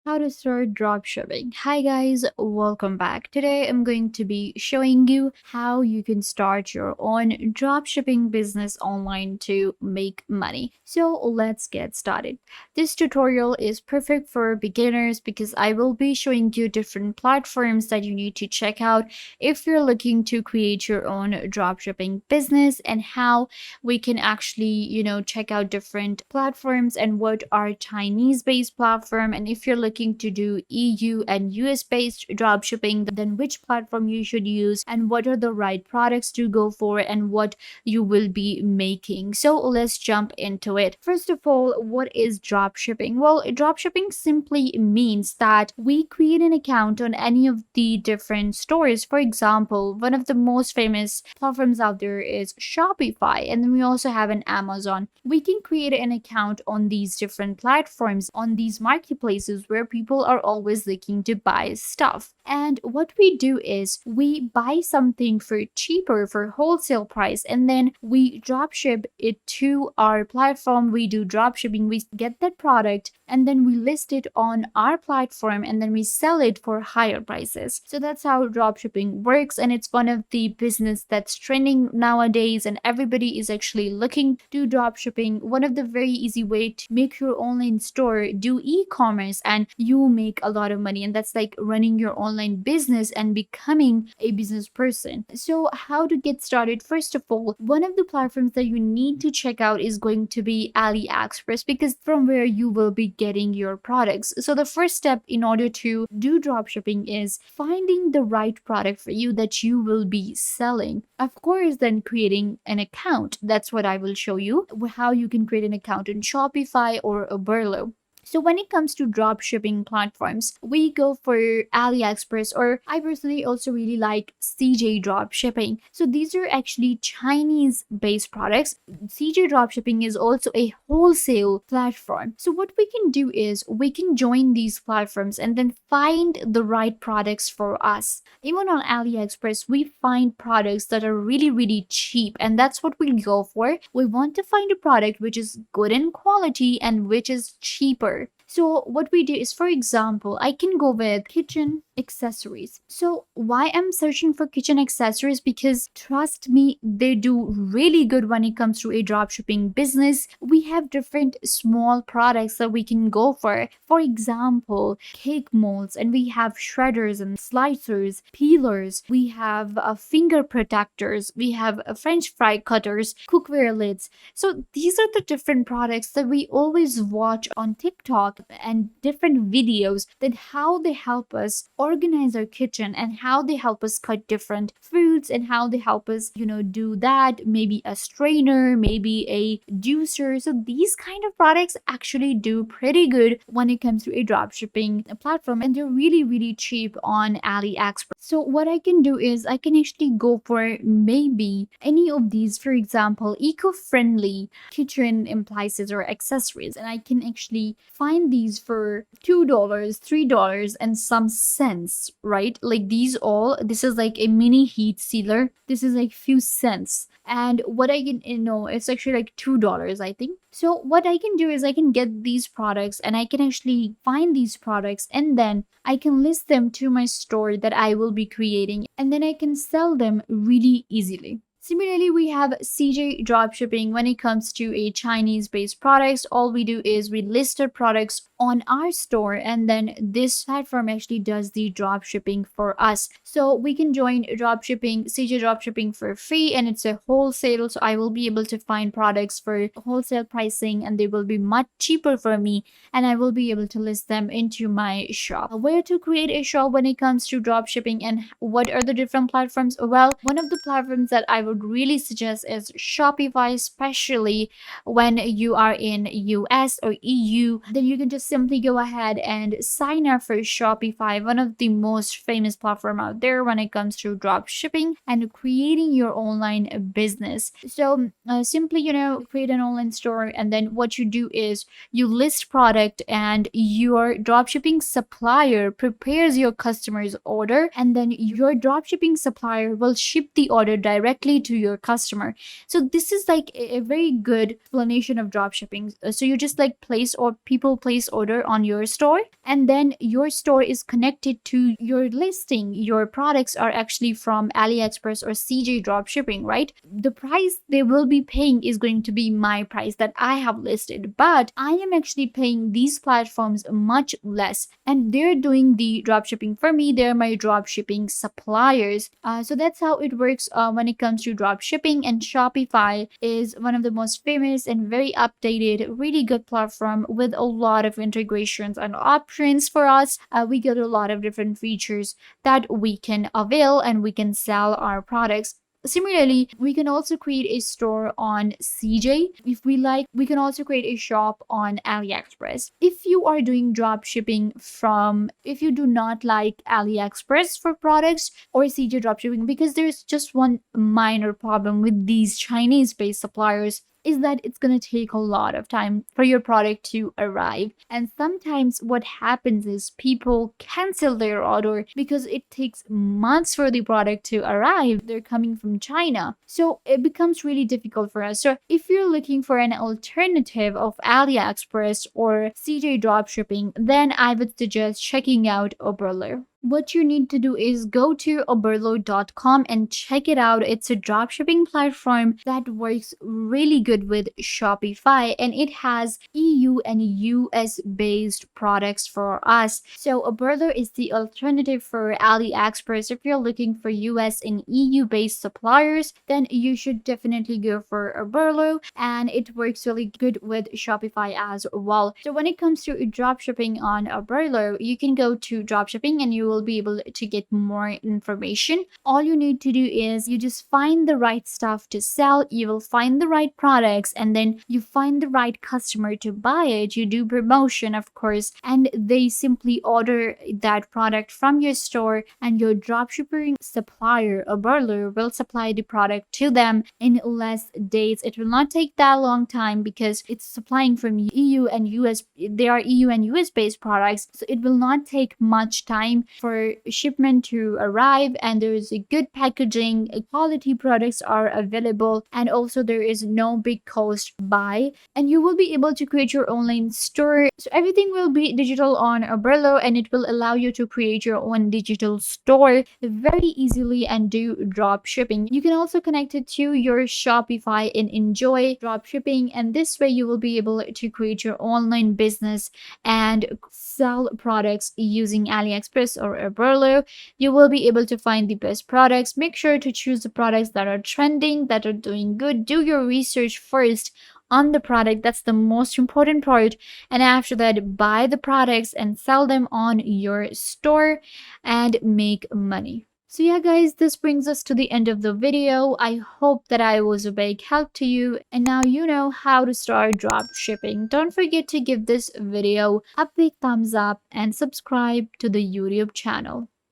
How to start dropshipping. Hi guys, welcome back. Today I'm going to be showing you how you can start your own dropshipping business online to make money. So let's get started. This tutorial is perfect for beginners because I will be showing you different platforms that you need to check out if you're looking to create your own dropshipping business, and how we can actually, check out different platforms and what are Chinese based platform, and if you're looking to do EU and US based dropshipping, then which platform you should use and what are the right products to go for and what you will be making. So let's jump into it. First of all, what is dropshipping? Well, dropshipping simply means that we create an account on any of the different stores. For example, one of the most famous platforms out there is Shopify, and then we also have an Amazon. We can create an account on these different platforms, on these marketplaces where people are always looking to buy stuff. And what we do is we buy something for cheaper, for wholesale price, and then we drop ship it to our platform. We do drop shipping, we get that product, and then we list it on our platform, and then we sell it for higher prices. So that's how drop shipping works, and it's one of the business that's trending nowadays, and everybody is actually looking to drop shipping. One of the very easy way to make your online store, do e-commerce, and you make a lot of money, and that's like running your online business and becoming a business person. So how to get started? First of all, one of the platforms that you need to check out is going to be Aliexpress, because from where you will be getting your products. So the first step in order to do dropshipping is finding the right product for you that you will be selling. Of course, then creating an account. That's what I will show you, how you can create an account in Shopify or a Burlo. So when it comes to drop shipping platforms, we go for AliExpress, or I personally also really like CJ drop shipping. So these are actually Chinese based products. CJ drop shipping is also a wholesale platform. So what we can do is we can join these platforms and then find the right products for us. Even on AliExpress, we find products that are really cheap, and that's what we go for. We want to find a product which is good in quality and which is cheaper. So what we do is, for example, I can go with kitchen accessories. So why I'm searching for kitchen accessories? Because trust me, they do really good when it comes to a dropshipping business. We have different small products that we can go for. For example, cake molds, and we have shredders and slicers, peelers. We have finger protectors. We have French fry cutters, cookware lids. So these are the different products that we always watch on TikTok and different videos, that how they help us organize our kitchen and how they help us cut different fruits and how they help us, do that. Maybe a strainer, maybe a juicer. So these kind of products actually do pretty good when it comes to a dropshipping platform, and they're really cheap on AliExpress. So what I can do is I can actually go for maybe any of these, for example, eco-friendly kitchen appliances or accessories, and I can actually find these for $2, $3 and some cents, right? Like this is like a mini heat sealer. This is like few cents. And what I can, it's actually like $2, I think. So what I can do is I can get these products and I can actually find these products, and then I can list them to my store that I will be creating, and then I can sell them really easily. Similarly, we have CJ dropshipping. When it comes to a Chinese-based products, all we do is we list our products on our store, and then this platform actually does the dropshipping for us. So we can join dropshipping, CJ dropshipping for free, and it's a wholesale. So I will be able to find products for wholesale pricing, and they will be much cheaper for me, and I will be able to list them into my shop. Where to create a shop when it comes to dropshipping, and what are the different platforms? Well, one of the platforms that I would really suggest is Shopify, especially when you are in US or EU. Then you can just simply go ahead and sign up for Shopify, one of the most famous platform out there when it comes to drop shipping and creating your online business. So simply, create an online store, and then what you do is you list product, and your dropshipping supplier prepares your customer's order, and then your dropshipping supplier will ship the order directly to your customer. So this is like a very good explanation of dropshipping. So you just like place, or people place order on your store, and then your store is connected to your listing. Your products are actually from Aliexpress or CJ Dropshipping, right? The price they will be paying is going to be my price that I have listed, but I am actually paying these platforms much less, and they're doing the dropshipping for me. They're my dropshipping suppliers. So that's how it works when it comes to dropshipping. And Shopify is one of the most famous and very updated, really good platform with a lot of integrations and options for us. We get a lot of different features that we can avail and we can sell our products. Similarly, we can also create a store on CJ. If we like, we can also create a shop on AliExpress. If you are doing drop shipping from, if you do not like AliExpress for products or CJ dropshipping, because there's just one minor problem with these Chinese based suppliers, is that it's going to take a lot of time for your product to arrive. And sometimes what happens is people cancel their order because it takes months for the product to arrive. They're coming from China. So it becomes really difficult for us. So if you're looking for an alternative of AliExpress or CJ dropshipping, then I would suggest checking out Oberlo. What you need to do is go to oberlo.com and check it out. It's a dropshipping platform that works really good with Shopify, and it has EU and US based products for us. So Oberlo is the alternative for AliExpress. If you're looking for US and EU based suppliers, then you should definitely go for Oberlo, and it works really good with Shopify as well. So when it comes to dropshipping on Oberlo, you can go to dropshipping and you will be able to get more information. All you need to do is you just find the right stuff to sell, you will find the right products, and then you find the right customer to buy it. You do promotion, of course, and they simply order that product from your store, and your dropshipping supplier, Oberlo, will supply the product to them in less days. It will not take that long time because it's supplying from EU and US. They are EU and US based products, so it will not take much time for shipment to arrive, and there is a good packaging, quality products are available, and also there is no big cost buy, and you will be able to create your online store. So everything will be digital on Oberlo, and it will allow you to create your own digital store very easily and do drop shipping. You can also connect it to your Shopify and enjoy drop shipping, and this way you will be able to create your online business and sell products using AliExpress or Oberlo. You will be able to find the best products. Make sure to choose the products that are trending, that are doing good. Do your research first on the product. That's the most important part. And after that, buy the products and sell them on your store and make money. So yeah guys, this brings us to the end of the video. I hope that I was a big help to you, and now you know how to start drop shipping. Don't forget to give this video a big thumbs up and subscribe to the YouTube channel.